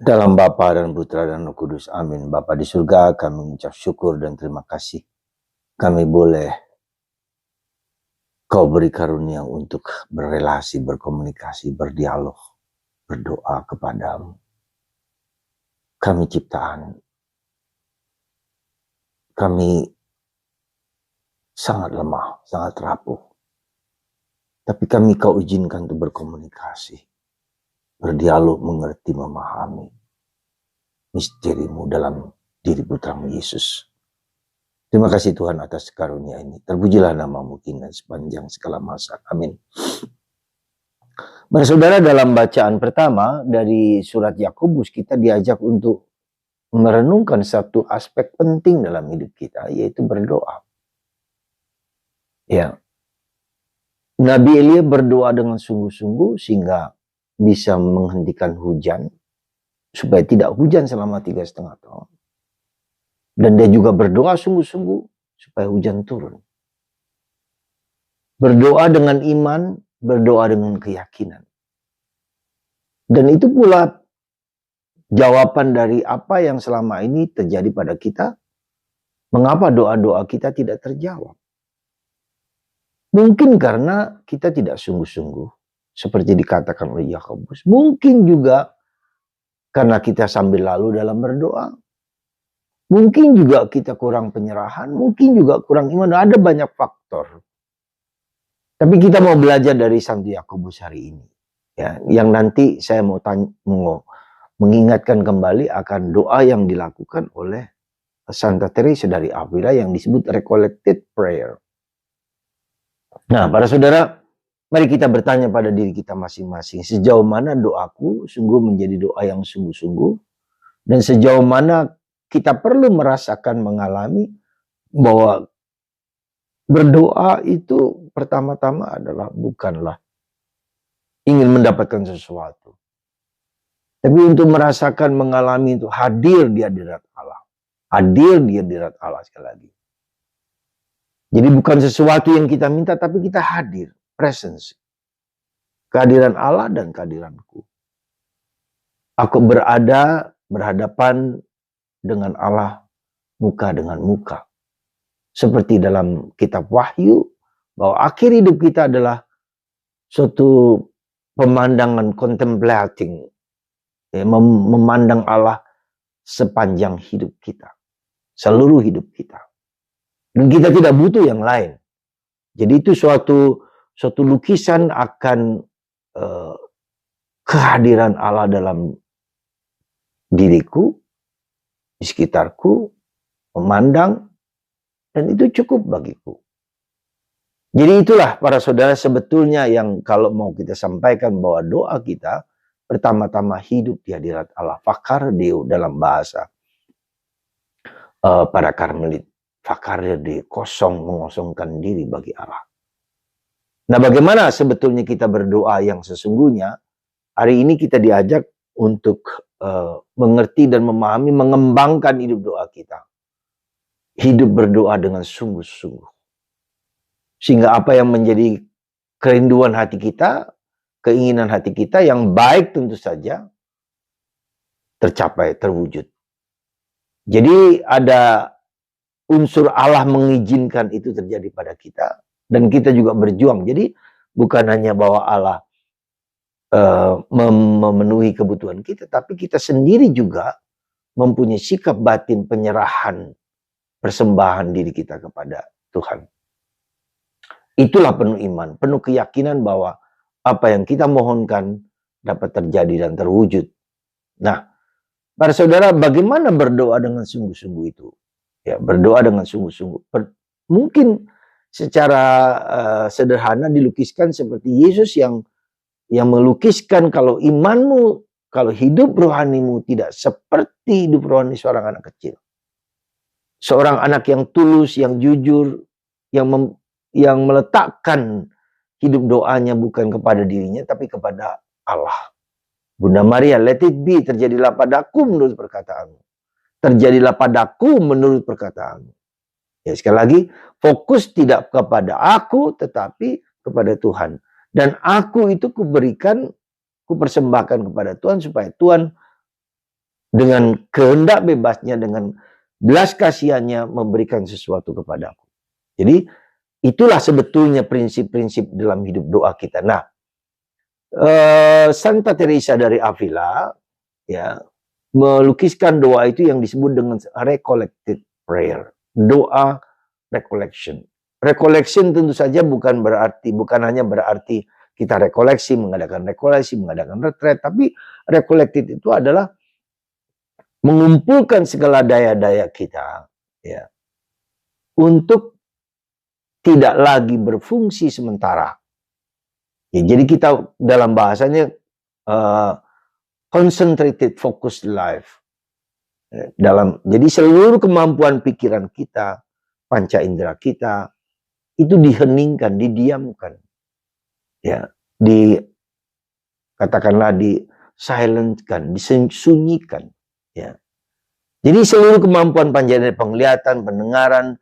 Dalam Bapa dan Putra dan Roh Kudus. Amin. Bapa di surga, kami mengucap syukur dan terima kasih. Kami boleh Kau beri karunia untuk berrelasi, berkomunikasi, berdialog, berdoa kepadamu. Kami ciptaan. Kami sangat lemah, sangat rapuh. Tapi kami Kau izinkan untuk berkomunikasi, berdialog, mengerti, memahami misteri-Mu dalam diri Putra-Mu Yesus. Terima kasih Tuhan atas karunia ini. Terpujilah nama-Mu kini sepanjang segala masa. Amin. Saudara, dalam bacaan pertama dari surat Yakobus kita diajak untuk merenungkan satu aspek penting dalam hidup kita, yaitu berdoa. Ya. Nabi Elia berdoa dengan sungguh-sungguh sehingga bisa menghentikan hujan, supaya tidak hujan selama 3,5 tahun. Dan dia juga berdoa sungguh-sungguh supaya hujan turun. Berdoa dengan iman, berdoa dengan keyakinan. Dan itu pula jawaban dari apa yang selama ini terjadi pada kita. Mengapa doa-doa kita tidak terjawab? Mungkin karena kita tidak sungguh-sungguh, seperti dikatakan oleh Yakobus. Mungkin juga karena kita sambil lalu dalam berdoa. Mungkin juga kita kurang penyerahan, mungkin juga kurang iman. Ada banyak faktor. Tapi kita mau belajar dari Santo Yakobus hari ini. Ya, yang nanti saya mau mengingatkan kembali akan doa yang dilakukan oleh Santa Teresa dari Avila yang disebut Recollected Prayer. Nah, para saudara, mari kita bertanya pada diri kita masing-masing. Sejauh mana doaku sungguh menjadi doa yang sungguh-sungguh. Dan sejauh mana kita perlu merasakan, mengalami bahwa berdoa itu pertama-tama adalah bukanlah ingin mendapatkan sesuatu. Tapi untuk merasakan, mengalami itu hadir di hadirat Allah. Hadir di hadirat Allah sekali lagi. Jadi bukan sesuatu yang kita minta, tapi kita hadir. Presence. Kehadiran Allah dan kehadiranku. Aku berhadapan dengan Allah muka dengan muka. Seperti dalam kitab Wahyu, bahwa akhir hidup kita adalah suatu pemandangan contemplating. Ya, memandang Allah sepanjang hidup kita. Seluruh hidup kita. Dan kita tidak butuh yang lain. Jadi itu suatu lukisan akan kehadiran Allah dalam diriku, di sekitarku, memandang, dan itu cukup bagiku. Jadi itulah para saudara sebetulnya yang kalau mau kita sampaikan bahwa doa kita pertama-tama hidup di hadirat Allah. Fakar Deo dalam bahasa para Karmelit. Fakar Deo, mengosongkan diri bagi Allah. Nah, bagaimana sebetulnya kita berdoa yang sesungguhnya? Hari ini kita diajak untuk mengerti dan memahami, mengembangkan hidup doa kita. Hidup berdoa dengan sungguh-sungguh. Sehingga apa yang menjadi kerinduan hati kita, keinginan hati kita yang baik tentu saja tercapai, terwujud. Jadi ada unsur Allah mengizinkan itu terjadi pada kita. Dan kita juga berjuang. Jadi bukan hanya bahwa Allah memenuhi kebutuhan kita, tapi kita sendiri juga mempunyai sikap batin penyerahan, persembahan diri kita kepada Tuhan. Itulah penuh iman, penuh keyakinan bahwa apa yang kita mohonkan dapat terjadi dan terwujud. Nah, para saudara, bagaimana berdoa dengan sungguh-sungguh itu? Ya, berdoa dengan sungguh-sungguh. Mungkin secara sederhana dilukiskan seperti Yesus yang melukiskan kalau imanmu, kalau hidup rohanimu tidak seperti hidup rohani seorang anak kecil. Seorang anak yang tulus, yang jujur, yang meletakkan hidup doanya bukan kepada dirinya, tapi kepada Allah. Bunda Maria, let it be, terjadilah padaku menurut perkataanmu. Terjadilah padaku menurut perkataanmu. Ya, sekali lagi, fokus tidak kepada aku, tetapi kepada Tuhan. Dan aku itu kupersembahkan kepada Tuhan supaya Tuhan dengan kehendak bebasnya, dengan belas kasihannya memberikan sesuatu kepadaku. Jadi itulah sebetulnya prinsip-prinsip dalam hidup doa kita. Nah, Santa Teresa dari Avila ya melukiskan doa itu yang disebut dengan recollected prayer. Doa recollection. Recollection tentu saja bukan hanya berarti kita mengadakan retret, tapi recollected itu adalah mengumpulkan segala daya-daya kita ya untuk tidak lagi berfungsi sementara. Ya, jadi kita dalam bahasanya concentrated focused life. Jadi seluruh kemampuan pikiran kita, panca indera kita itu diheningkan, didiamkan. Ya, katakanlah silentkan, disunyikan, ya. Jadi seluruh kemampuan panca indera, penglihatan, pendengaran,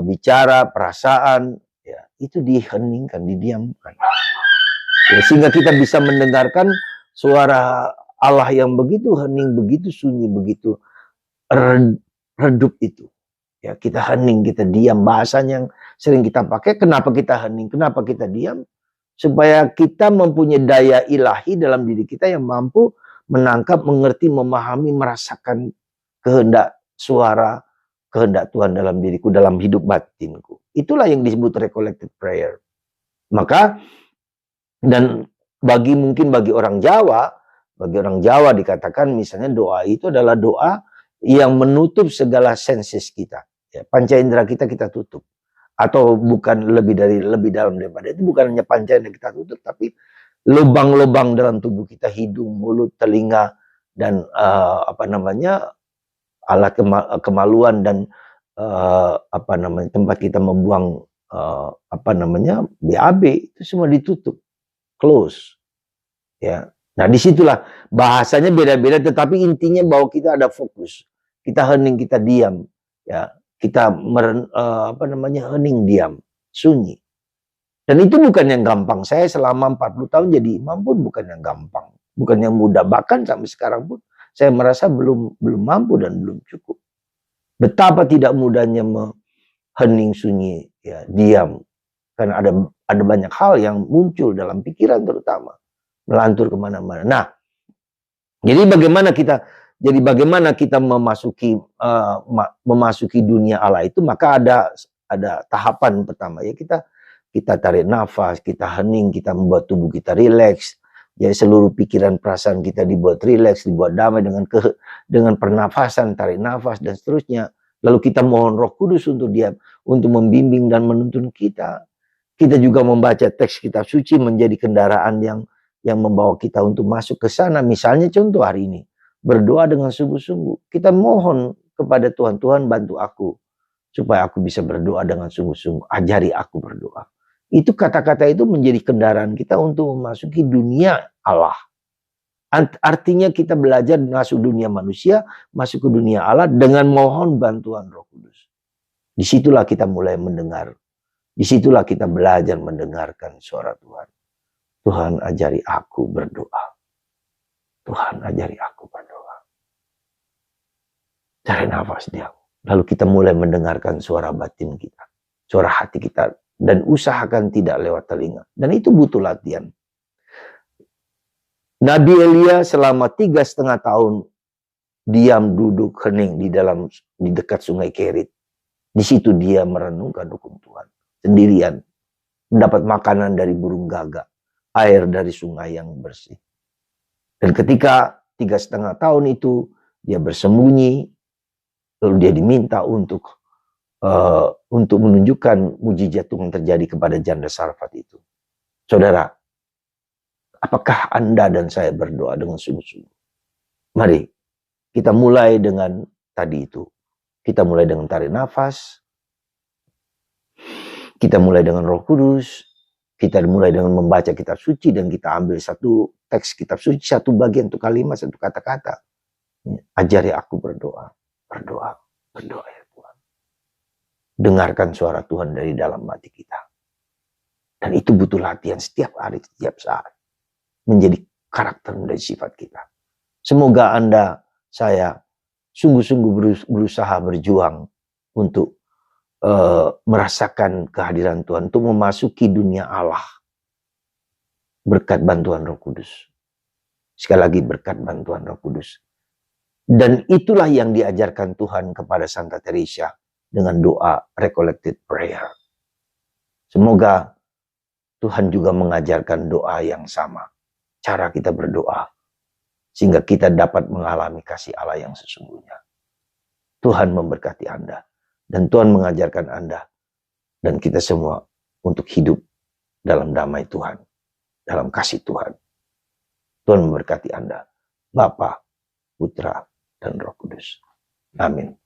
bicara, perasaan, ya, itu diheningkan, didiamkan. Ya, sehingga kita bisa mendengarkan suara Allah yang begitu hening, begitu sunyi, begitu redup itu. Ya, kita hening, kita diam. Bahasanya yang sering kita pakai, kenapa kita hening, kenapa kita diam? Supaya kita mempunyai daya ilahi dalam diri kita yang mampu menangkap, mengerti, memahami, merasakan kehendak suara, kehendak Tuhan dalam diriku, dalam hidup batinku. Itulah yang disebut recollected prayer. Maka, dan mungkin bagi orang Jawa dikatakan misalnya doa itu adalah doa yang menutup segala senses kita. Ya, panca indera kita tutup. Atau bukan lebih dalam daripada itu, bukan hanya panca indera kita tutup, tapi lubang-lubang dalam tubuh kita, hidung, mulut, telinga, dan alat kemaluan dan tempat kita membuang BAB itu semua ditutup, close. Ya. Nah, disitulah bahasanya beda-beda, tetapi intinya bahwa kita ada fokus, kita hening, kita diam, ya, kita hening, diam, sunyi. Dan itu bukan yang gampang. Saya selama 40 tahun jadi imam pun bukan yang gampang, bukan yang mudah. Bahkan sampai sekarang pun saya merasa belum mampu dan belum cukup. Betapa tidak mudahnya hening, sunyi, ya, diam, karena ada banyak hal yang muncul dalam pikiran terutama. Melantur kemana-mana. Nah, jadi bagaimana kita memasuki dunia Allah itu, maka ada tahapan pertama, ya, kita tarik nafas, kita hening, kita membuat tubuh kita rileks. Jadi seluruh pikiran, perasaan kita dibuat rileks, dibuat damai dengan pernafasan, tarik nafas dan seterusnya. Lalu kita mohon Roh Kudus untuk membimbing dan menuntun kita. Kita juga membaca teks kitab suci menjadi kendaraan yang membawa kita untuk masuk ke sana. Misalnya contoh hari ini, berdoa dengan sungguh-sungguh. Kita mohon kepada Tuhan, Tuhan bantu aku supaya aku bisa berdoa dengan sungguh-sungguh. Ajari aku berdoa. Itu kata-kata itu menjadi kendaraan kita untuk memasuki dunia Allah. Artinya kita belajar masuk dunia manusia, masuk ke dunia Allah dengan mohon bantuan Roh Kudus. Disitulah kita mulai mendengar. Disitulah kita belajar mendengarkan suara Tuhan. Tuhan ajari aku berdoa. Tuhan ajari aku berdoa. Cari nafas diam. Lalu kita mulai mendengarkan suara batin kita. Suara hati kita. Dan usahakan tidak lewat telinga. Dan itu butuh latihan. Nabi Elia selama 3,5 tahun diam, duduk, hening di dekat sungai Kerit. Di situ dia merenungkan hukum Tuhan. Sendirian. Mendapat makanan dari burung gagak. Air dari sungai yang bersih. Dan ketika 3,5 tahun itu dia bersembunyi, lalu dia diminta untuk menunjukkan mujizat yang terjadi kepada janda Sarfat itu. Saudara, apakah Anda dan saya berdoa dengan sungguh-sungguh? Mari kita mulai dengan tadi itu. Kita mulai dengan tarik nafas. Kita mulai dengan Roh Kudus. Kita mulai dengan membaca kitab suci dan kita ambil satu teks kitab suci, satu bagian, satu kalimat, satu kata-kata. Ajari aku berdoa. Berdoa ya Tuhan. Dengarkan suara Tuhan dari dalam hati kita. Dan itu butuh latihan setiap hari, setiap saat. Menjadi karakter dan sifat kita. Semoga Anda, saya sungguh-sungguh berusaha berjuang untuk merasakan kehadiran Tuhan, untuk memasuki dunia Allah berkat bantuan Roh Kudus. Sekali lagi, berkat bantuan Roh Kudus. Dan itulah yang diajarkan Tuhan kepada Santa Teresa dengan doa recollected prayer. Semoga Tuhan juga mengajarkan doa yang sama, cara kita berdoa, sehingga kita dapat mengalami kasih Allah yang sesungguhnya. Tuhan memberkati Anda, dan Tuhan mengajarkan Anda dan kita semua untuk hidup dalam damai Tuhan, dalam kasih Tuhan. Tuhan memberkati Anda, Bapa, Putra, dan Roh Kudus. Amin.